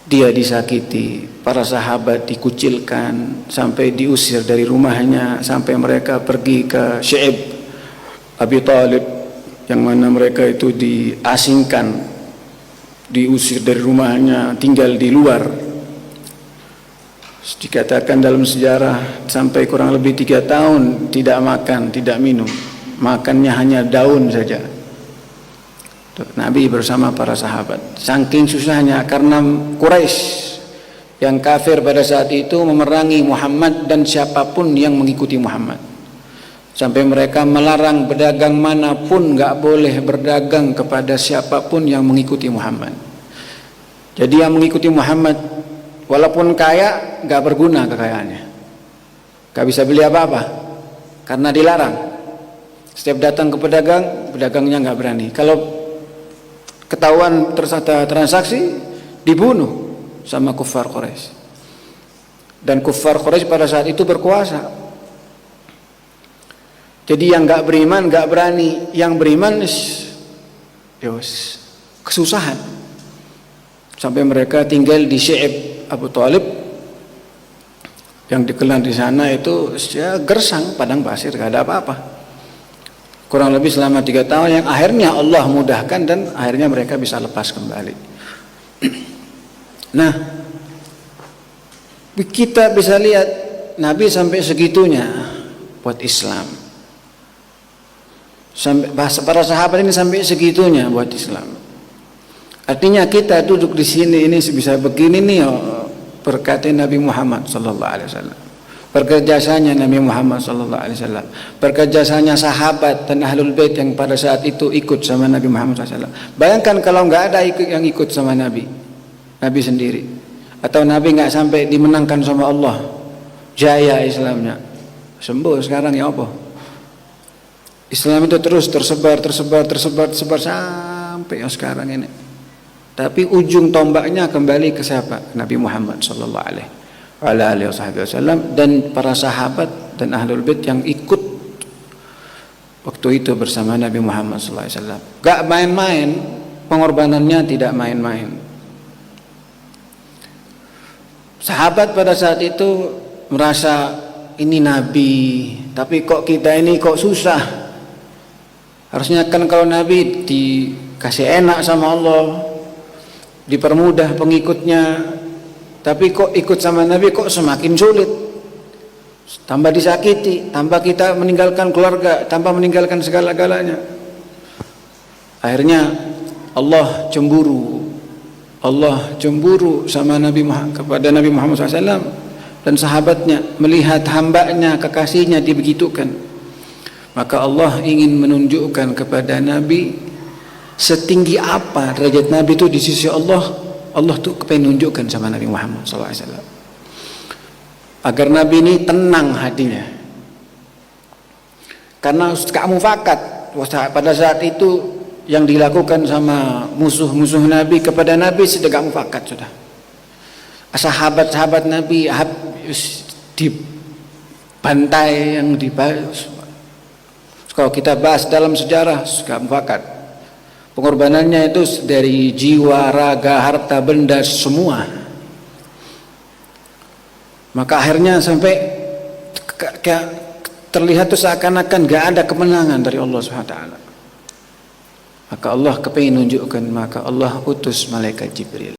dia disakiti, para sahabat dikucilkan sampai diusir dari rumahnya, sampai mereka pergi ke Syi'ib Abi Thalib, yang mana mereka itu diasingkan, diusir dari rumahnya, tinggal di luar. Dikatakan dalam sejarah sampai kurang lebih 3 tahun tidak makan, tidak minum, makannya hanya daun saja. Nabi bersama para sahabat, saking susahnya karena Quraisy yang kafir pada saat itu memerangi Muhammad dan siapapun yang mengikuti Muhammad, sampai mereka melarang pedagang manapun nggak boleh berdagang kepada siapapun yang mengikuti Muhammad. Jadi yang mengikuti Muhammad walaupun kaya nggak berguna kekayaannya, nggak bisa beli apa-apa karena dilarang. Setiap datang ke pedagang, pedagangnya nggak berani. Kalau ketahuan transaksi, dibunuh sama kuffar Quraisy. Dan kuffar Quraisy pada saat itu berkuasa. Jadi yang nggak beriman nggak berani, yang beriman kesusahan. Sampai mereka tinggal di Syi'ib Abu Thalib, yang dikenal di sana itu gersang, padang pasir, nggak ada apa-apa. Kurang lebih selama 3 tahun, yang akhirnya Allah mudahkan dan akhirnya mereka bisa lepas kembali. Nah, kita bisa lihat Nabi sampai segitunya buat Islam. Sampai para sahabat ini sampai segitunya buat Islam. Artinya kita duduk di sini ini bisa begini nih, berkat Nabi Muhammad sallallahu alaihi wasallam. Berkejasanya Nabi Muhammad sallallahu alaihi wasallam, berkejasanya sahabat dan ahlul bait yang pada saat itu ikut sama Nabi Muhammad sallallahu alaihi wasallam. Bayangkan kalau nggak ada yang ikut sama Nabi sendiri, atau Nabi nggak sampai dimenangkan sama Allah, jaya Islamnya, sembuh sekarang ya apa? Islam itu terus tersebar sampai yang sekarang ini. Tapi ujung tombaknya kembali ke siapa? Nabi Muhammad sallallahu alaihi wasallam dan para sahabat dan ahlul bait yang ikut waktu itu bersama Nabi Muhammad sallallahu alaihi wasallam. Gak main-main, pengorbanannya tidak main-main. Sahabat pada saat itu merasa ini Nabi, tapi kok kita ini kok susah. Harusnya kan kalau Nabi dikasih enak sama Allah, dipermudah pengikutnya, tapi kok ikut sama Nabi kok semakin sulit, tambah disakiti, tambah kita meninggalkan keluarga, tambah meninggalkan segala-galanya. Akhirnya Allah cemburu sama kepada Nabi Muhammad SAW dan sahabatnya, melihat hambanya, kekasihnya dibegitukan. Maka Allah ingin menunjukkan kepada Nabi setinggi apa derajat Nabi itu di sisi Allah. Allah tuh pengen nunjukkan sama Nabi Muhammad SAW agar Nabi ini tenang hatinya, karena kamu fakat pada saat itu yang dilakukan sama musuh-musuh Nabi kepada Nabi sudah kamu fakat sudah. Sahabat-sahabat Nabi dibantai, yang dibahas kalau kita bahas dalam sejarah kamu fakat. Pengorbanannya itu dari jiwa, raga, harta, benda, semua. Maka akhirnya sampai terlihat tuh seakan-akan gak ada kemenangan dari Allah SWT. Maka Allah kepingin nunjukkan, maka Allah utus malaikat Jibril.